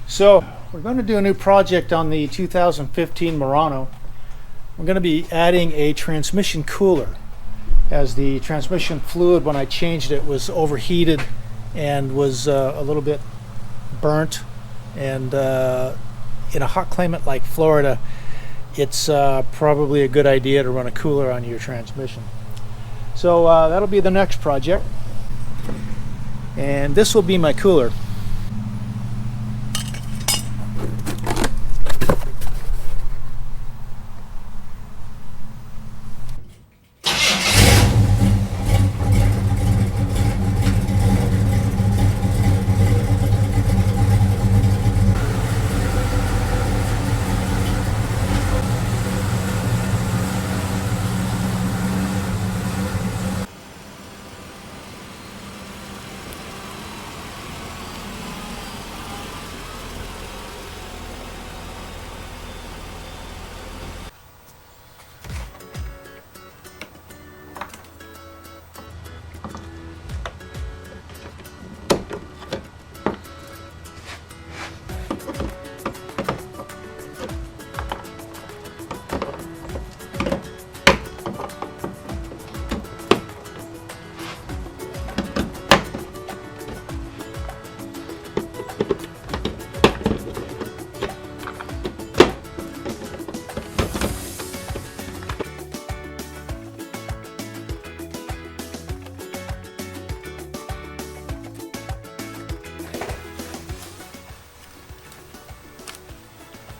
So we're going to do a new project on the 2015 Murano. We're going to be adding a transmission cooler, as the transmission fluid when I changed it was overheated and was a little bit burnt, and in a hot climate like Florida it's probably a good idea to run a cooler on your transmission. So that'll be the next project, and this will be my cooler.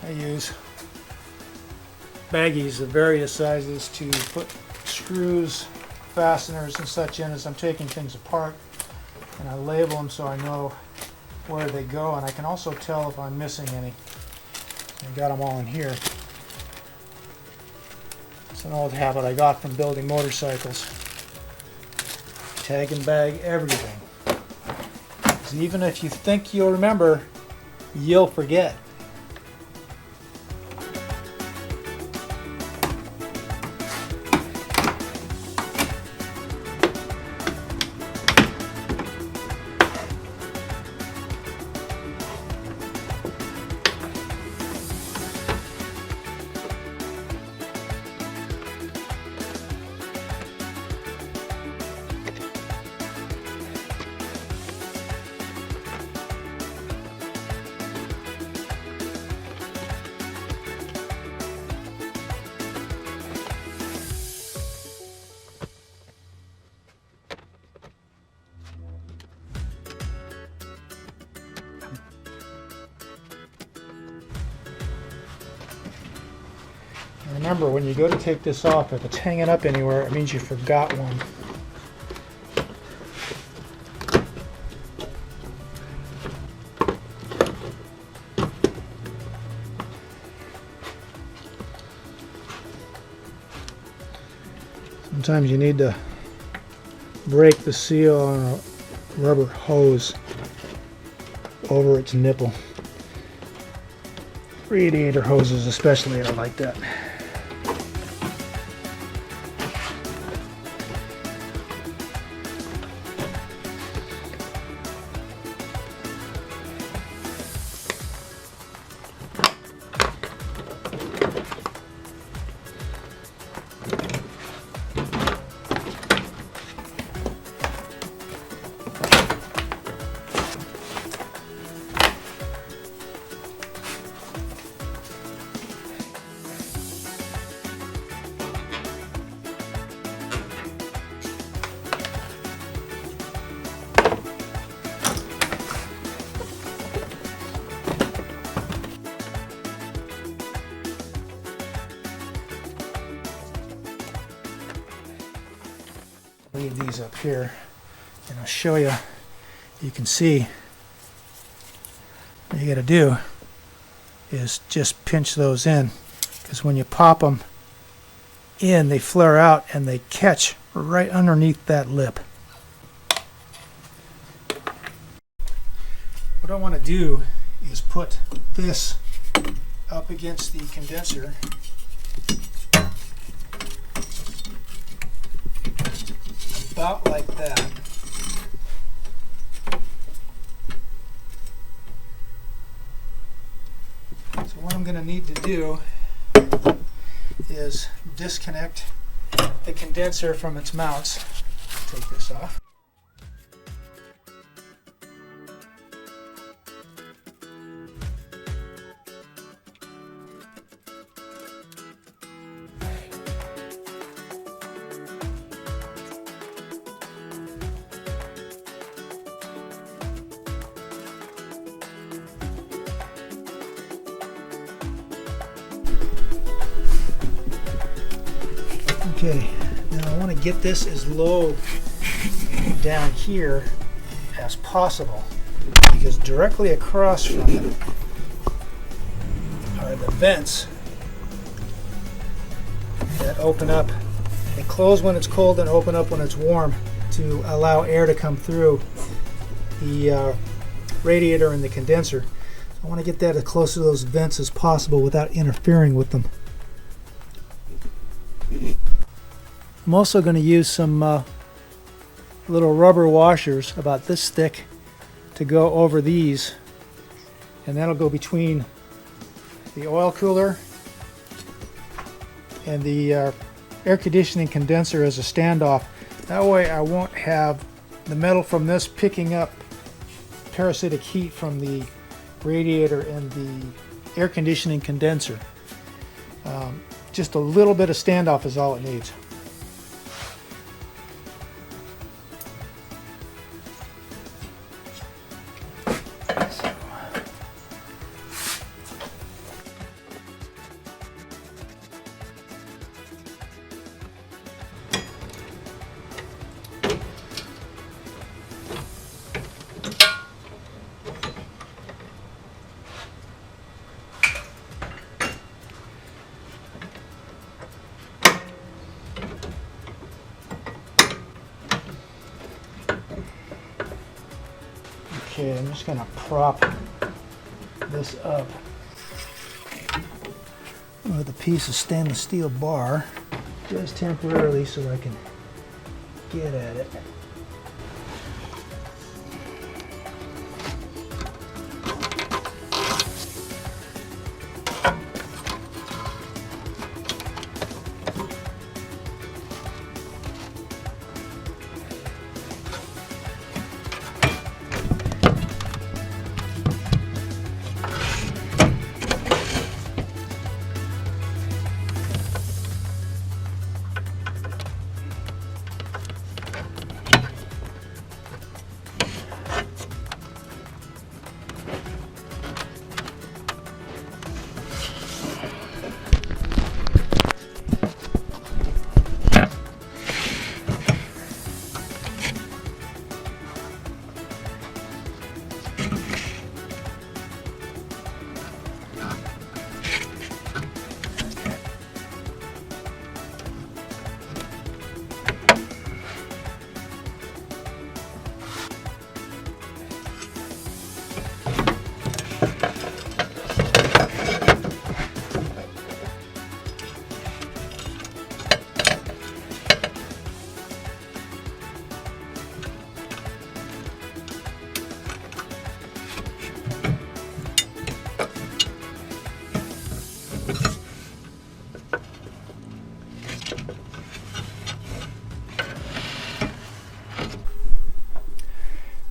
I use baggies of various sizes to put screws, fasteners and such in as I'm taking things apart, and I label them so I know where they go, and I can also tell if I'm missing any. I got them all in here. It's an old habit I got from building motorcycles. Tag and bag everything. 'Cause even if you think you'll remember, you'll forget. Remember, when you go to take this off, if it's hanging up anywhere, it means you forgot one. Sometimes you need to break the seal on a rubber hose over its nipple. Radiator hoses especially are like that. Leave these up here and I'll show you. You can see what you got to do is just pinch those in, because when you pop them in they flare out and they catch right underneath that lip. What I want to do is put this up against the condenser about like that. going to need to do is disconnect the condenser from its mounts. Take this off. Okay, now I want to get this as low down here as possible, because directly across from it are the vents that open up. They close when it's cold and open up when it's warm to allow air to come through the radiator and the condenser. I want to get that as close to those vents as possible without interfering with them. I'm also going to use some little rubber washers about this thick to go over these, and that'll go between the oil cooler and the air conditioning condenser as a standoff. That way I won't have the metal from this picking up parasitic heat from the radiator and the air conditioning condenser. Just a little bit of standoff is all it needs. Okay, I'm just going to prop this up with a piece of stainless steel bar, just temporarily, so I can get at it.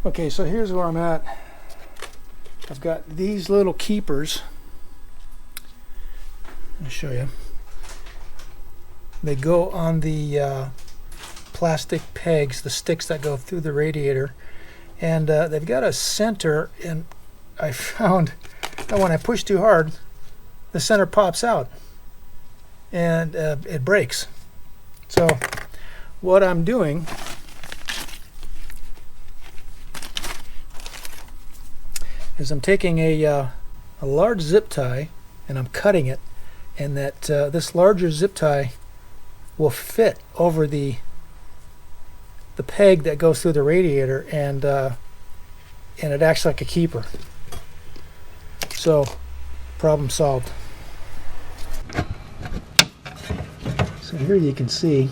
Okay, so here's where I'm at. I've got these little keepers. I'll show you. They go on the plastic pegs, the sticks that go through the radiator, and they've got a center, and I found that when I push too hard, the center pops out and it breaks. So what I'm doing is I'm taking a large zip tie and I'm cutting it, and that this larger zip tie will fit over the peg that goes through the radiator, and it acts like a keeper. So, problem solved. So here you can see,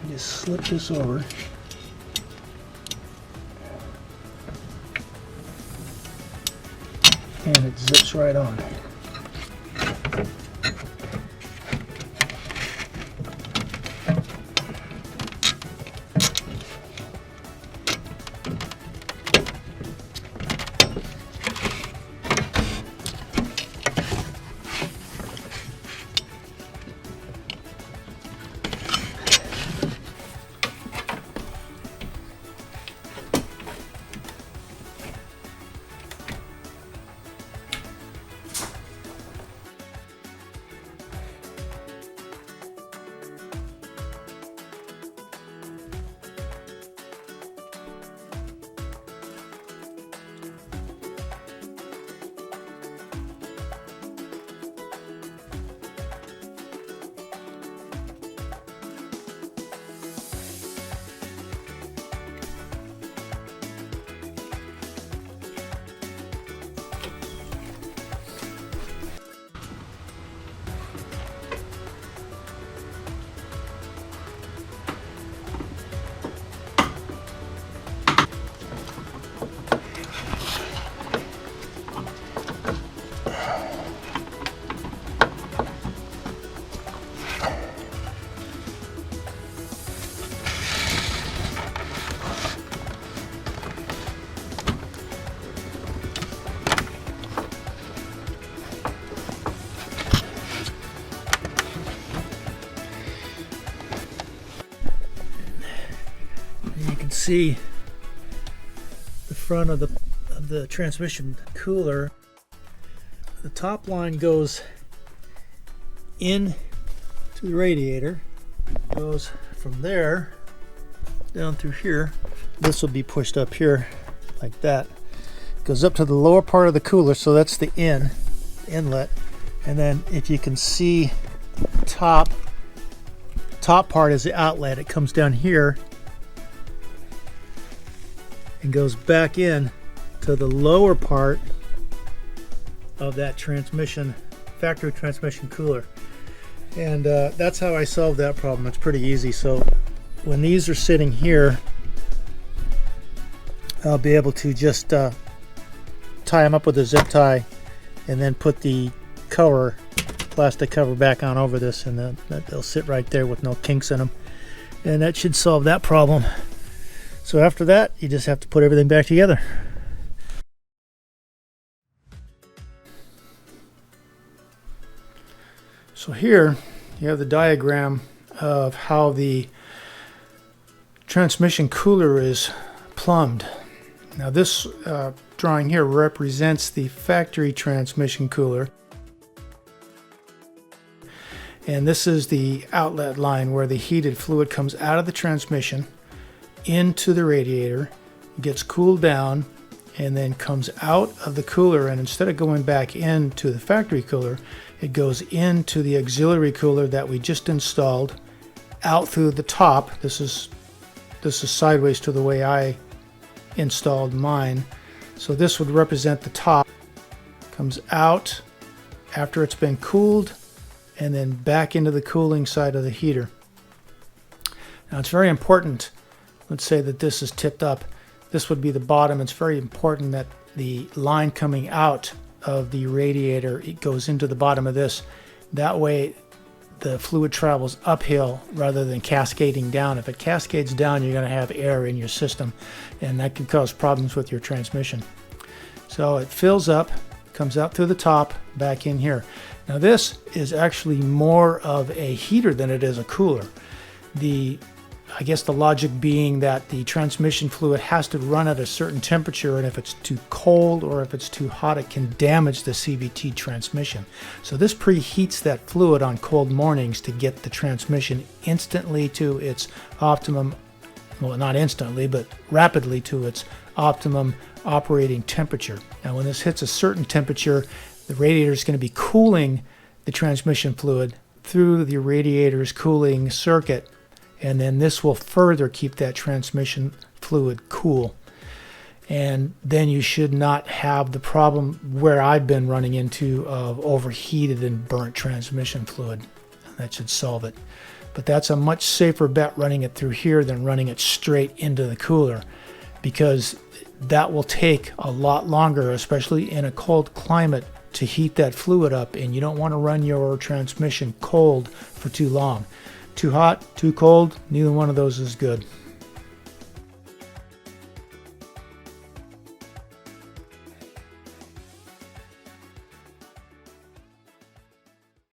I just slip this over. and it zips right on. You can see the front of the transmission cooler. The top line goes in to the radiator, goes from there down through here. This will be pushed up here like that. Goes up to the lower part of the cooler, so that's the inlet. And then if you can see, top part is the outlet. It comes down here and goes back in to the lower part of that factory transmission cooler. And that's how I solved that problem. It's pretty easy. So when these are sitting here, I'll be able to just tie them up with a zip tie and then put the plastic cover back on over this, and then they'll sit right there with no kinks in them. And that should solve that problem. So after that, you just have to put everything back together. So here you have the diagram of how the transmission cooler is plumbed. Now this drawing here represents the factory transmission cooler. And this is the outlet line where the heated fluid comes out of the transmission into the radiator, gets cooled down, and then comes out of the cooler, and instead of going back into the factory cooler, it goes into the auxiliary cooler that we just installed out through the top. This is sideways to the way I installed mine. So this would represent the top. Comes out after it's been cooled and then back into the cooling side of the heater. Now it's very important, let's say that this is tipped up. This would be the bottom. It's very important that the line coming out of the radiator, it goes into the bottom of this. That way the fluid travels uphill rather than cascading down. If it cascades down, you're going to have air in your system, and that can cause problems with your transmission. So it fills up, comes out through the top, back in here. Now this is actually more of a heater than it is a cooler. I guess the logic being that the transmission fluid has to run at a certain temperature, and if it's too cold or if it's too hot, it can damage the CVT transmission. So this preheats that fluid on cold mornings to get the transmission instantly to its optimum, well, not instantly, but rapidly to its optimum operating temperature. Now when this hits a certain temperature, the radiator is going to be cooling the transmission fluid through the radiator's cooling circuit, and then this will further keep that transmission fluid cool. And then you should not have the problem where I've been running into of overheated and burnt transmission fluid. That should solve it. But that's a much safer bet, running it through here than running it straight into the cooler. because that will take a lot longer, especially in a cold climate, to heat that fluid up, and you don't want to run your transmission cold for too long. Too hot, too cold, neither one of those is good.